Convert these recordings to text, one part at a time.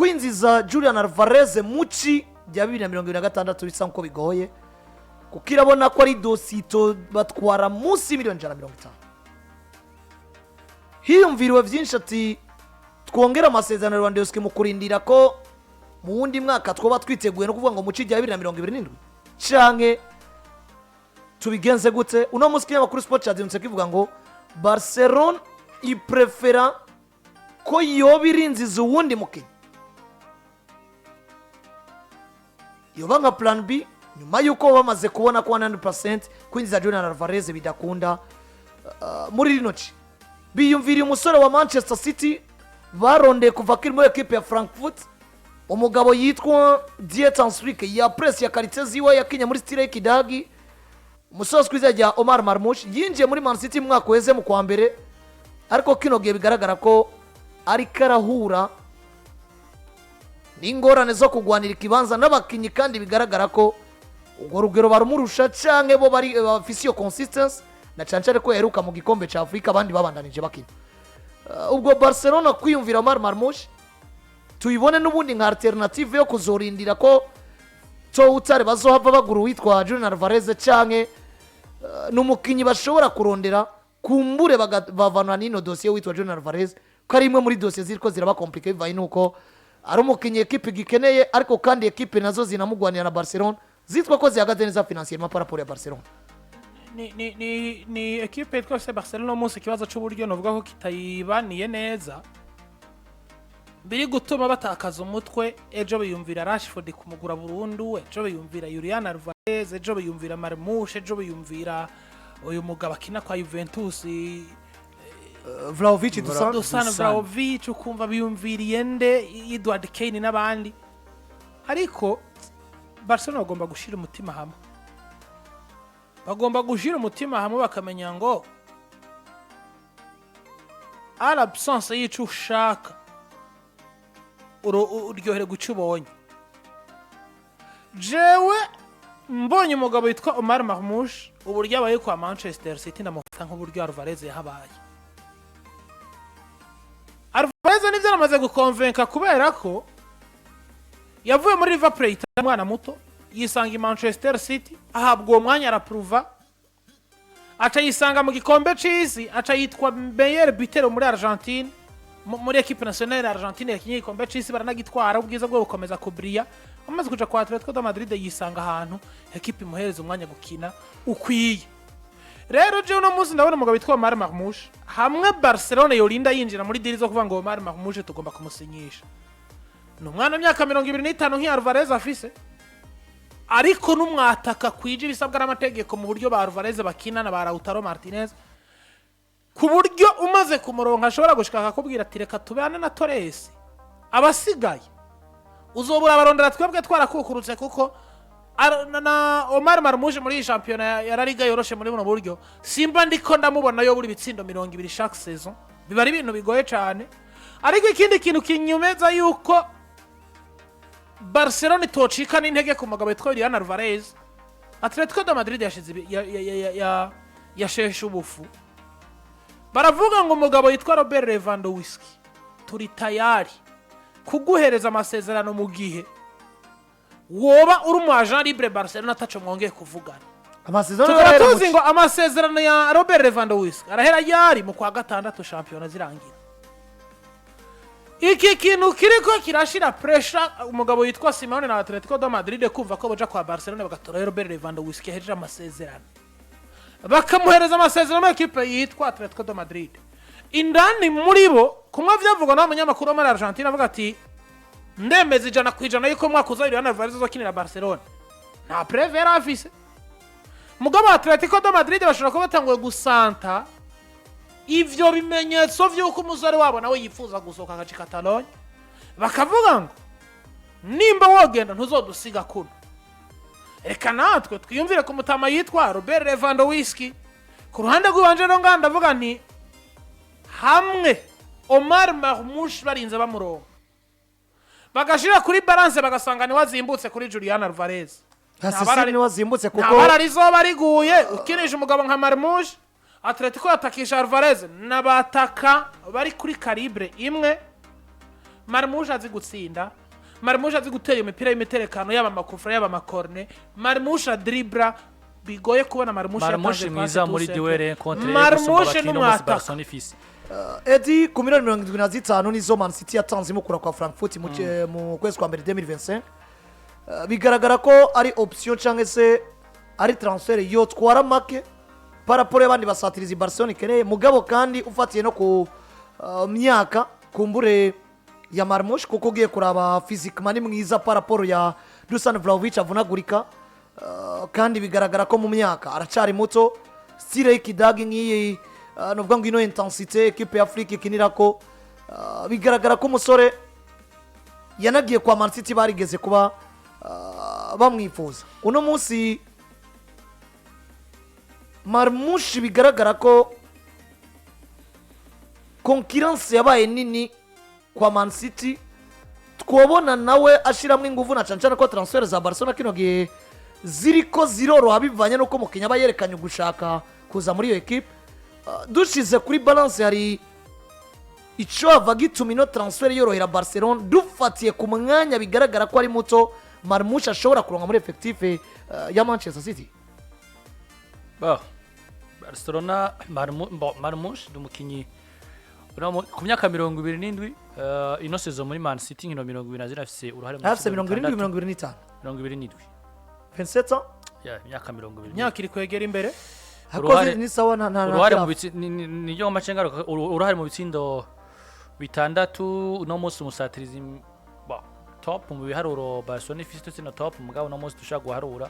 kwinjiza Julian Alvarez muci bya 2026 bisa nko bigoye kuko irabona ko ari dosito batwara munsi miliyoni 150. Hiyumviriwe byinshi ati twongera amasezerano Lewandowski mu kurindira ko mu wundi mwaka twoba twiteguye no kuvuga ngo muci bya 2027 canke tubigenze gute. Uno musi kinyamakuru Sport cyadinutse kivuga ngo Barcelona iprefera ko Yoba irinziza uwundi mukinyi, Yoba nka plan B nyuma yuko bamaze kubona ko 100% kwinjiza Julian Alvarez bidakunda. Muri rinoci biyumviriye umusore wa Manchester City barondeye kuva kiri muri equipe ya Frankfurt, umugabo yitwa Yisanze ya press ya qualité ziwe yakinye muri style y'ikidagi. Umusozi kwiza rya Omar Marmoush yinjiye muri Man City mwaka weze mu kwa mbere, ariko kino gihe bigaragara ko ari karahura n'ingorane zo kugwanira ikibanza n'abakinyi, kandi bigaragara ko ubwo rugero barumurusha canke bo bari bafise iyo consistency na cancare ko yaheruka mu gikombe ca Afrika abandi babandanije bakina. Ubwo Barcelona kwiyumvira Omar Marmoush tuyibone n'ubundi nka alternative yo kuzorindira ko utare bazohava bagura witwa Julian Alvarez canke n'umukinyi bashobora kurondera kumbure bavana n'ino dossier witwa Julian Alvarez ko ari imwe muri dossier ziriko ziraba compliqué bivaye nuko ari umukinyi equipe gikeneye, ariko kandi equipe nazo zinamugwanira na Barcelona zitwa ko zihagaze neza financièrement par rapport ya Barcelona. ni equipe twese Barcelona munsi kibazo cy'uburyo novuga ko kitayibaniye neza, biri gutuma batakaza umutwe. Ejo biyumvira Rashford kumugura burundu, ejo biyumvira Julian Alvarez, ejo biyumvira Marmoush, ejo biyumvira uyu mugabo akina kwa Juventus Vlahovic Dusan Vlahovic, ukumva biyumviriye nde Edward Kane n'abandi. Ariko Barcelona bagomba gushira umutima hamwe, bagomba gushira umutima hamwe bakamenya ngo à l'absence y'ico ushaka uryohere guca ubonye. Jewe mbonye umugabo witwa Omar Marmoush uburyo abaye kwa Manchester City ndamufata nk'uburyo Alvarez yahabaye. Alvarez nivyo aramaze gukonvenka kubera ko yavuye muri Liverpool mwana muto yisanga Manchester City, ahabwa uwo mwanya araprova, aca yisanga mu gikombe c'isi, aca yitwa meilleur buteur muri Argentine, muri equipe nationale Argentine yakinye igikombe c'isi baranagitwara. Ubwiza bwo gukomeza kubriya amaze kuja kwa Atletico de Madrid yisanga ahantu equipe imuhereza umwanya gukina ukwiye. Rero je uno munsi ndabona umugabo witwa Omar Marmoush hamwe Barcelona yorinda yinjira muri deal zo kuvuga ngo Omar Marmoush tugomba kumusinyisha. N'umwana myaka 25 nk'i Alvarez afise, ariko n'umwataka kwije bisabwa n'amategeko mu buryo ba Alvarez bakina na ba Lautaro Martinez, ku buryo umaze kumuronka ashobora gushaka kubwira ati reka tubane na Torres, abasigaye uzobura barondera twebwe twarakukurutse kuko na Omar Marmoush muri championnat ya La Liga yoroshe muri buno buryo simba ndiko ndamubona yo buri bitsindo 200 chaque saison, biba ari ibintu bigoye cyane. Ariko ikindi kintu kinyumeza yuko Barcelona itocika n'intege ku mugabo witwa Julian Alvarez, Atletico de Madrid yashize yasheshe ubufu. Baravuga ngo umugabo witwa Robert Lewandowski turi tayari kuguhereza amasezerano mu gihe woba uri mu agent libre Barcelona ataco mwongeye kuvugana. Amasezerano ya Robert Lewandowski arahera yari mu kwa gatandatu championnat zirangira. Iki kintu kiriko kirashira pressure umugabo witwa Simeone na Atletico de Madrid kuva ko boja kwa Barcelona bagatora Robert Lewandowski hejeje amasezerano, bakamuhereza amasezerano equipe yitwa Atletico de Madrid. Indani muri bo kumwa vyavugwa n'abanyamakuru muri Argentina avuga ati ndemeze ijana kwijana yuko mwakuza Julian Alvarez azokinira Barcelona. Nta preve yari afise. Mugabo Atletico de Madrid bashobora kuba batanguye gusanta ivyo bimenyetso vy'uko umuzare wabo nawe yifuza gusohoka agace Catalogne, bakavuga ngo nimba wogenda ntuzodusiga kuno, reka natwe twiyumvire ku mutama yitwa Robert Lewandowski. Ku ruhande rw'ibanje no nganda avuga nti hamwe Omar Marmoush barinze bamuronka bagashira kuri balance bagasanga ni wazimbutse kuri Julian Alvarez, ni wazimbutse kuko nabara rizoba riguye ukinisha umugabo nka Marmoush. Atletico yatakisha Alvarez n'abataka bari kuri calibre imwe, Marmoush azi gutsinda, Marmoush azi gutera imipira y'imiterekano yaba amakufra yaba amakorne, Marmoush dribra bigoye kubona Marmoush mwiza muri duel contre Marmoush n'umwataka Barcelona ifise Edi ku miliyoni 75 nizo Man City yatanze imukura kwa Frankfurt mu kwezi kwa mbere 2025 bigaragara ko ari option cyangwa se ari transfer yo twara make paraporo y'abandi basatirizi Barcelona ikeneye mugabo kandi ufatiye no ku myaka kumbure ya Marmoush kuko ugiye kuraba physiquement mwiza paraporo ya Dusan Vlahovic avunagurika kandi bigaragara ko mu myaka aracari muto style y'ikidagi nk'iyi novuga ngo ino intensité equipe ya Afrique ikinira ko bigaragara ko umusore yanagiye kwa Man City barigeze kuba bamwifuza uno munsi Marmoush bigaragara ko concurrence yabaye nini kwa Man City twobona nawe ashiramwe ingufu na cancana ko transfer za Barcelona kino gihe ziriko ziroroha bivanye nuko mukinya bayerekanye gushaka kuza muri iyo equipe dushize kuri balance hari ico ava gituma ino transfer yorohera Barcelona dufatiye ku mwanya bigaragara ko ari muto Marmoush ashobora kuronka muri effective ya Manchester City. Barcelona Marmoush dumukinyi ku myaka 27 ino season muri Man City nkino 20 afise uruhare mu afise 25 27 ya myaka 20 myaka iri kwegera imbere hakoze ni sawa na uruhare mu niyo macengaro uruhare mu bitsindo bitandatu no munsi umusatirizi top mu biharuro Barcelona ifite tino top mugabo no munsi dushaka guharura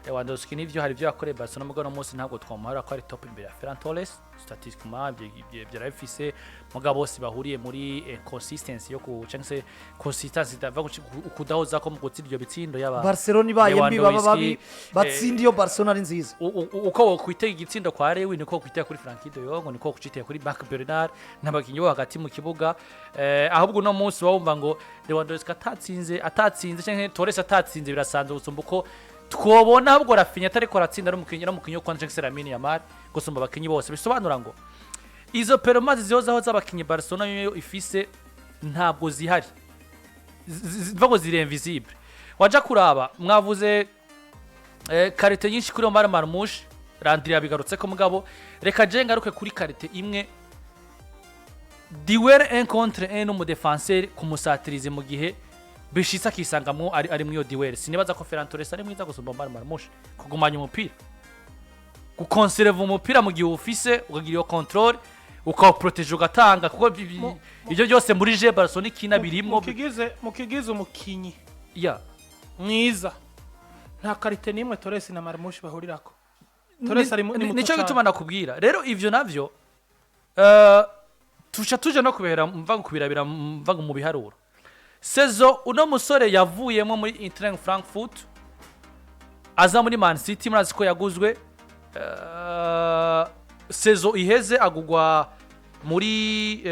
Lewandowski nivyo hari byo yakoreye Barcelona mugabo no munsi ntabwo twamara ko ari top imbere ya Ferran Torres statistiquement byarafise mugabo bose bahuriye muri consistency yo ku chance consistency dava kudahoza ko mu gutsinda ibyo bitsindo yaba Barcelona ibaye mbi baba babi batsindiyo Barcelona ari nziza uko kwitega igitsindo kwa Ariyo niko kwitega kuri Frankie de Jong niko kwitega kuri Marc Bernard n'abakinyi bo hagati mu kibuga ahubwo no munsi wumva ngo Lewandowski atatsinze cyangwa Torres atatsinze birasanzwe gusumba uko twobona ahubwo Rafinha atariko ratsinda no mukinyi kwa Jackson Lamine Yamal gusumba abakinyi bose bisobanura ngo izo performance zihozaho z'abakinyi Barcelona yo ifise ntabwo zihari zivago ziri invisible waja kuraba mwavuze karite nyinshi kuri Omar Marmoush Landry yabigarutse ko mugabo reka je ngaruke kuri karite imwe duel un contre un mu défenseur ku Umusatirizi mu gihe bishitsa kisangamwo ari mu yo duel sinibaza ko Ferran Torres ari mwiza gusumba Omar Marmoush kugumanya umupira kukonserve umupira mu gihe ufise ukagira iyo control ukaprotege ugatanga kuko ibyo byose muri je Barcelona ikina birimo mukigize umukinyi ya mwiza nta karite nimwe Torres na Marmoush bahurirako Torres ari nico gituma nakubwira rero ivyo navyo tuje no kubera mva kubirabira mva mu biharuro sezo uno musore yavuyemo muri Eintracht Frankfurt aza muri Man City murazi ko yaguzwe sezo iheze agugwa muri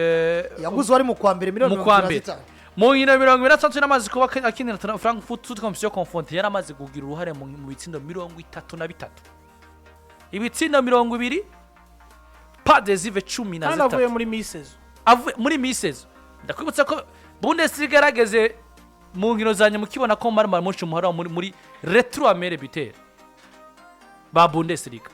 yaguzwe ari mu kwa mbere miliyoni 25 mu nkino 23 n'amazi kuba akinira Frankfurt toute compétition confrontée yaramaze kugira uruhare mu bitsindo 33 ibitsindo 20 pas désive 13 anavuye muri misezo muri misezo ndakwibutsa ko Bundesliga yarageze mu nkino zanye mukibona ko Marmoush umuhara muri retro amere bitera ba Bundesliga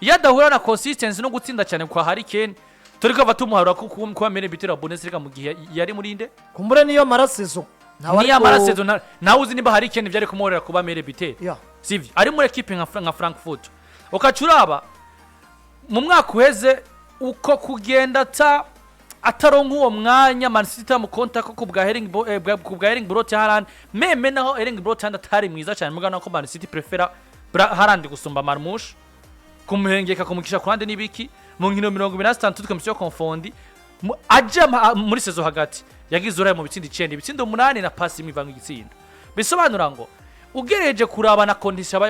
yadahura na consistency no gutsinda cyane kwa Harry Kane turiko batumuhara ko amere bitera Bundesliga mu gihe yari muri inde kumbure niyo marasezo niyo marasezo nawe uzi niba Harry Kane byari kumorera kuba amere bitera sivyo ari muri equipe nka Frankfurt ukacuraba mu mwaka uheze uko kugenda ataronka uwo mwanya Man City mu konta ko kubwa Erling Brot Haaland meme naho Erling Brot Haaland atari mwiza cyane mugana ko Man City prefera Haaland gusumba Marmoush kumuhengeka kumukisha kurande nibiki mu nkino 26 tukamisiyo konfondi aje muri sezo hagati yagize uraye mu bitindi 9 ibitsindo 8 na pass imivanga igitsindo bisobanura ngo ugereje kuraba na condition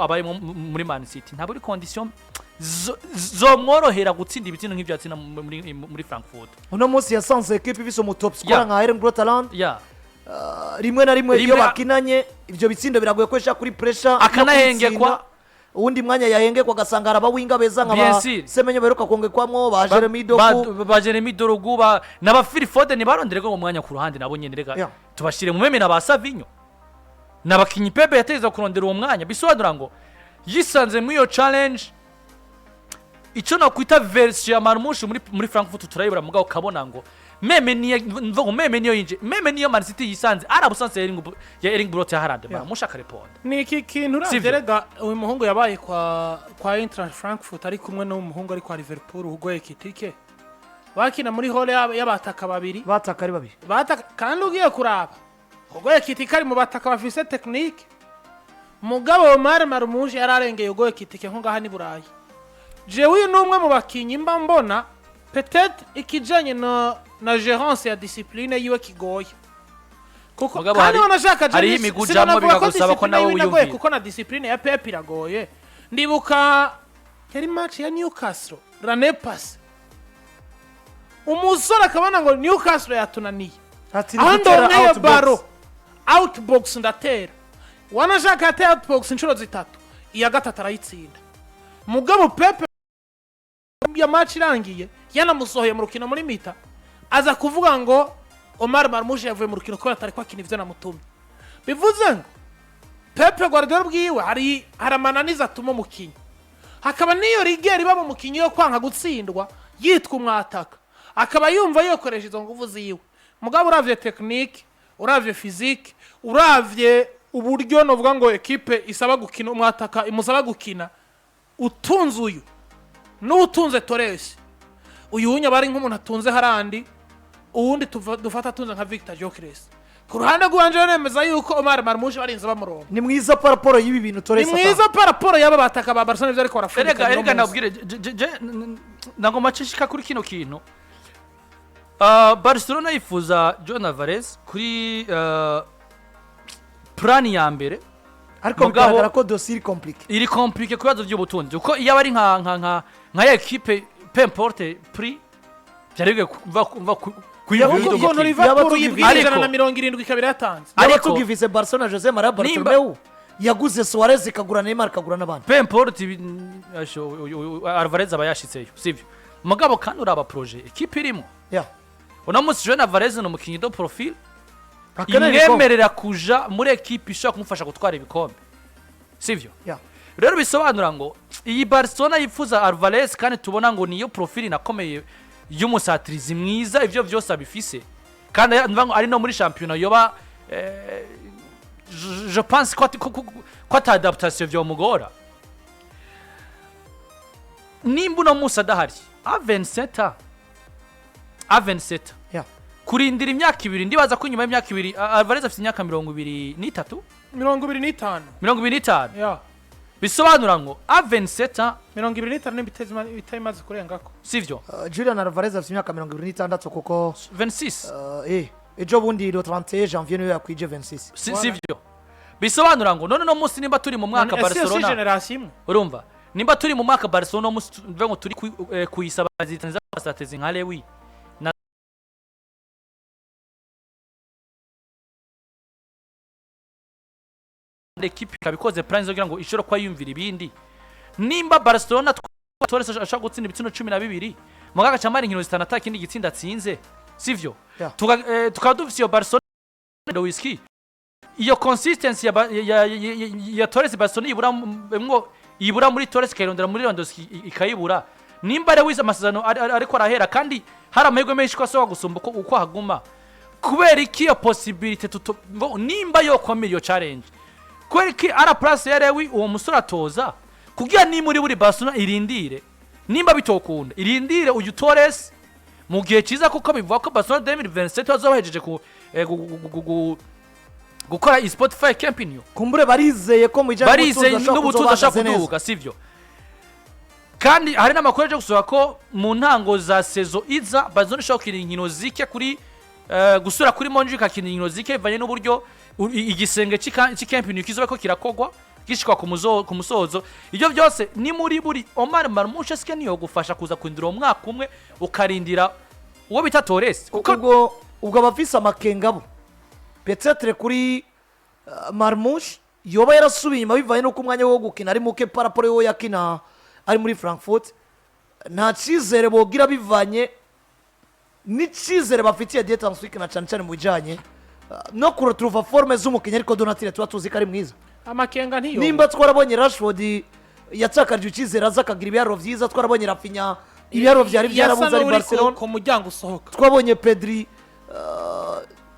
abaye muri Man City ntabwo ari condition zo mworohera gutsinda ibitsindo nk'ibyo yatsina muri Frankfurt uno munsi yasanze equipe biso mu top scorer nka Erling Brot Haaland rimwe na rimwe iyo bakinanye ibyo bitsindo biragoye kwesha kuri pressure akanahengekwa uwundi mwanya yahengekwa agasanga araba winga beza nka Semenyo beruka kongekwamwo ba Jeremy Dorugu n'aba Phil Foden baronderega mu mwanya ku ruhande nabo nyene rega tubashire mu meme na ba Savinho n'abakinyi Pepe yateza kurondera uwo mwanya bisobanura ngo yisanze muri iyo challenge ico no kwita version ya Marmoush muri Frankfurt turayibura mugabo kabona ngo meme niyo yinje meme niyo Man City yisanze arabusanze ya Erling Brot ya Haaland Marmoush akareponda ni iki kintu ravyerega uyu muhungu yabaye kwa Eintracht Frankfurt ari kumwe no muhungu ari kwa Liverpool ugoye kitike bakina muri hole y'abataka babiri bataka ari babiri bataka kandi ugiye kuraba ugoye kitike ari mu bataka bafise technique mugabo Omar Marmoush yararengeye ugoye kitike nko ngaha ni Burayi jewe n'umwe mu bakinyi mba mbona peut-être ikijanye na gérance ya discipline yiwe kigoye kuko kandi wanashaka ari imigujamo bigagusaba ko nawe uyumviye kuko na discipline ya Pep iragoye ndibuka yari match ya Newcastle Ranepas umusore akabona ngo Newcastle yatunaniye ando baro outbox ndatera wanashaka ate outbox inshuro zitatu iya gatatu arayitsinda mugabo Pep ya match irangiye yanamusohoye mu rukino muri mita aza kuvuga ngo Omar Marmoush yavuye mu rukino ko atari kwakina ivyo namutumye bivuze ngo Pepe Guardiola bwiwe hari amananiza atuma mukinyi hakaba niyo rigeri baba mukinyi yo kwanka gutsindwa yitwa umwataka akaba yumva yokoresha izo nguvu ziwe mugabo uravye technique uravye physique uravye uburyo novuga ngo equipe isaba gukina umwataka imusaba gukina utunze uyu n'utunze Torres uyu unya bari nk'umuntu atunze harandi uwundi dufata tunze nka Victor Gyökeres ku ruhande rwanje nemeza yuko Omar Marmoush barinze bamurongo ni mwiza paraporo y'ibi bintu Torres ni mwiza paraporo y'aba bataka ba Barcelona ivyo ariko barafurika erega nabwire nango macishika kuri kino kintu Barcelona yifuza John Alvarez kuri plan ya mbere ariko bigaragara ko dossier iri compliqué kubazo by'ubutunzi uko iyo bari nka equipe peu importe prix byarige kuva kuyivuga ko Liverpool yibwirana na 70 kabiri yatanze ariko tugivise Barcelona Jose Maria Bartomeu yaguze Suarez ikagura Neymar ikagura n'abandi peu importe Alvarez abayashitseyo sivyo mugabo kandi uraba projet equipe irimo unamusi John Alvarez no mukinyi do profil imwemerera kuja muri equipe ishaka kumufasha gutwara ibikombe sivyo rero bisobanura ngo iyi Barcelona yifuza Alvarez kandi tubona ngo niyo profil nakomeye y'umusatirizi mwiza ivyo vyose abifise kandi ari no muri championnat yoba je pense ko ta adaptation vyo mugora nimba no Musa dahari a 27 kurindira imyaka ibiri ndibaza ko nyuma y'imyaka ibiri Alvarez afite imyaka 23 25 bisobanura ngo a 27 bitaimaze kurengako sivyo Julian Alvarez afite imyaka 26 kuko 26 ejo bundi le 31 janvier niyo yakwije 26 sivyo bisobanura ngo none no musi nimba turi mu mwaka Barcelona urumva nimba turi mu mwaka Barcelona musi ngo turi kuyisaba zitanza basatezi nka Lewi equipe kabikoze plan zogira ngo ishoro kwa yumvira ibindi nimba Barcelona Torres ashaka gutsinda ibitsino 12 mugaga cyamari nkino zitana kindi gitsinda tsinze sivyo tukaba dufise yo Barcelona do whisky iyo consistency ya Torres Barcelona ibura muri Torres kayirondera muri Lewandowski ikayibura nimba ari wiza amasezerano ariko arahera kandi hari amahirwe menshi ko asoba gusumba uko haguma kubera iki yo possibility nimba yo komeye yo challenge kwereki ara place ya Lewi uwo musora toza kugira ni muri Barcelona irindire nimba bitokunda irindire uyu Torres mu gihe ciza kuko bivuga ko Barcelona 2027 bazobahejeje gukora Spotify campaign kumbure barizeye ko barizeye n'ubutunzi ashaka kuduka sivyo kandi hari n'amakuru aje gusohoka ko mu ntango za saison iza Barcelona ishokira inkino zike kuri gusura kuri Monji kakina inkino zike bivanye n'uburyo igisenge cy'ikampani kizoba ko kirakogwa gishikwa ku musozo ibyo byose ni muri buri Omar Marmoush ske niyo gufasha kuza kwindira umwaka umwe ukarindira uwo bita Torres ubwo bafisa makengabo peut-être kuri Marmoush yoba yarasubiye inyuma bivanye n'uko umwanya wo gukina ari muke paraporo yo yakina ari muri Frankfurt nta cyizere bogira bivanye n'icyizere bafitiye Dietansuik na cyane cyane mu bijyanye no kuretruva forme z'umukinnyi ariko Donatille tuba tuzi ko ari mwiza amakenga ntiyo nimba twarabonye Rashford yatsakarije icyizere aza akagira ibiharuro byiza twarabonye Rafinha ibiharuro byari byarabuze ari Barcelona ku muryango usohoka twabonye Pedri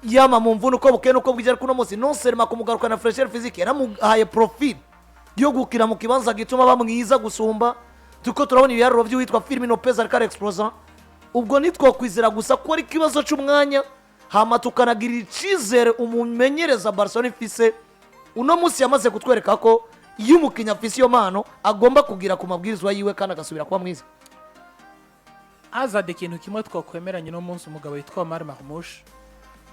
yama mu mvune uko bukeye nuko bwigera kuno munsi non seulement kumugaruka na fraîcheur physique yaramuhaye profil yo gukina mu kibanza gituma bamwiza gusumba tuko turabona ibiharuro by'uwitwa Firmino Lopez ariko explosion ubwo nitwo kwizera gusa ko ari kibazo cy'umwanya hama tukanagirira icyizere umumenyereza Barcelona ifise uno munsi yamaze kutwereka ko iyo umukinnyi afise iyo mpano agomba kugira ku mabwirizwa yiwe kandi agasubira kuba mwiza azade ikintu kimwe twakwemeranye no munsi umugabo witwa Omar Marmoush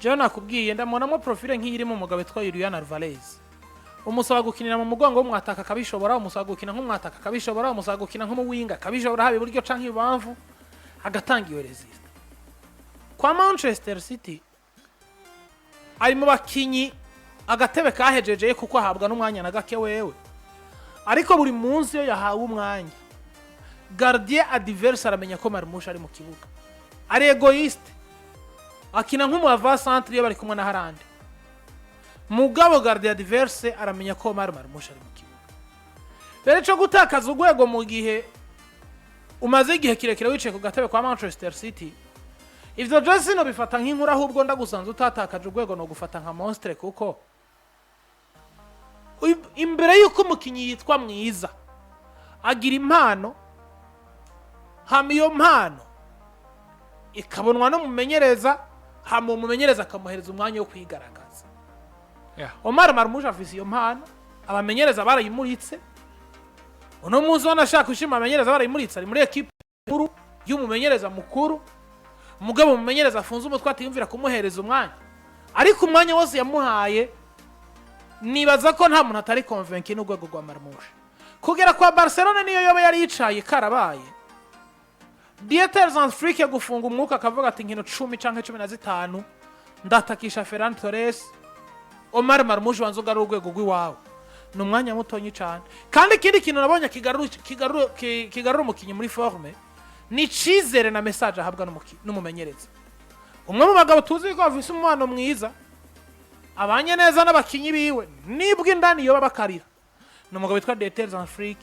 jewe nakubwiye ndamubonamo profile nk'iyirimo umugabo witwa Julian Alvarez umusaba gukinira mu mugongo w'umwataka akabishobora umusaba gukina nk'umwataka akabishobora umusaba gukina nk'umuwinga akabishobora haba iburyo canke ibubamvu agatanga iyo resist kwa Manchester City ari mu bakinyi agatebe kahejejeye kuko ahabwa n'umwanya na gake wewe ariko buri munsi yo yahawe umwanya gardien adverse aramenya ko Marmoush ari mu kibuga ari egoiste akina nk'umu avant centre iyo bari kumwe na Harande mugabo gardien adverse aramenya ko Marmoush ari mu kibuga rero cyo gutakaza urwego mu gihe umaze igihe kirekire wicaye ku gatebe kwa Manchester City ivyo Jesse no bifata nk'inkuru ahubwo ndagusanze utatakaje urwego no gufata nka monstre kuko imbere yuko umukinyi yitwa mwiza agira impano hama iyo mpano ikabonwa no mumenyereza hama umumenyereza akamuhereza umwanya wo kwigaragaza Omar Marmoush afise iyo mpano abamenyereza barayimuritse uno munsi wanashaka ushima abamenyereza barayimuritse ari muri equipe nkuru y'umumenyereza mukuru umugabo umumenyereza afunze umutwe atiyumvira kumuhereza umwanya ariko umwanya wose yamuhaye nibaza ko nta muntu atari convaincu n'urwego rwa Marmoush kugera kwa Barcelona niyo yoba yari yicaye karabaye Dietansuik gufunga umwuka akavuga ati nkino 10 canke 15 ndatakisha Ferran Torres Omar Marmoush wanzoga ari urwego rw'iwawe n'umwanya mutonyi cyane kandi ikindi kintu nabonye kigarura umukinyi muri forme ni cizere na message ahabwa n'umumenyereza umwe mu bagabo tuzi ko afise umwana mwiza abanye neza n'abakinyi biwe nibwo indani yoba bakarira n'umugabo witwa Dietansuik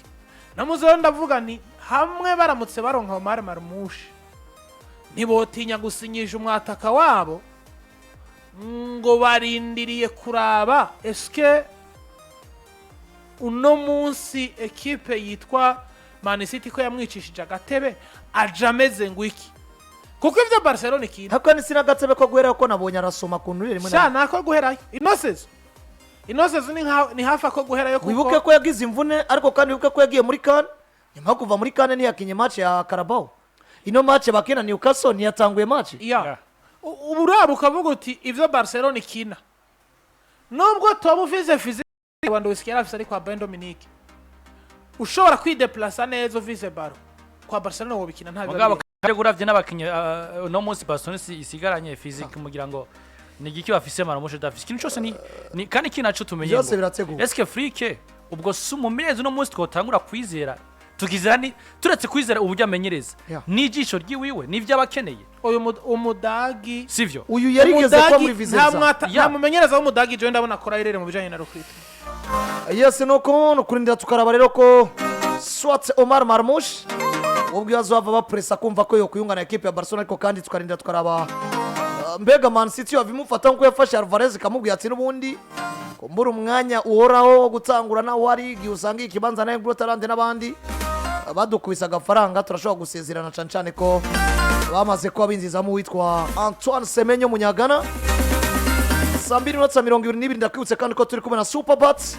namuzo ndavuga nti hamwe baramutse baronka Omar Marmoush ntibotinya gusinyisha umwataka wabo ngo barindiriye kuraba eske uno munsi ekipe yitwa Man City ko yamwicishije agatebe ajameze ngwiki kuko ivyo Barcelona ikindi hako ni sina gatebe ko guhera ko nabonye arasoma kuntu rimwe na nako guherayo inosezo ni hafa ko guherayo kuko wibuke ko yagize imvune ariko kandi wibuke ko yagiye muri CAN nyuma kuva muri CAN ni yakinye match ya Carabao ino match bakina Newcastle ni yatanguye match uburabu kavuga uti ivyo Barcelona ikina nubwo toba ufise physique wando usikera afise ari kwa Bayern Dominique ushobora kwideplacer neza ufise baro kwa Barcelona wo bikina nta mugabo kaje guravye n'abakinyi no munsi Barcelona isigaranye physique mugira ngo ni giki bafise Marmoush dafise kintu cyose ni kandi kinaco tumenye ngo eske frike ubwo sumumenyereza no munsi twotangura kwizera tukizera ni turetse kwizera uburyo amenyereza n'ijisho ryiwiwe n'ivyo abakeneye umudagi sivyo uyu yarigeze kwa muri visita nta mumenyereza w'umudagi je ndabona akora irere mu bijanye na recruitment yes no kurindira tukaraba rero ko soit Omar Marmoush ubwo yazova bapressa kumva ko yo kuyungana equipe ya Barcelona ariko kandi tukarindira tukaraba mbega Man City yavimufata nko yafashe Alvarez kamubwiye ati nubundi kumbura umwanya uhoraho wo gutangura na wari giusanga ikibanza na Grotalande n'abandi badukubisa agafaranga turashobora gusezerana cyane ko bamaze kuba binziza mu witwa Antoine Semenyo Munyagana 2:22 ndakwibutse kandi ko turi kumwe na Superbats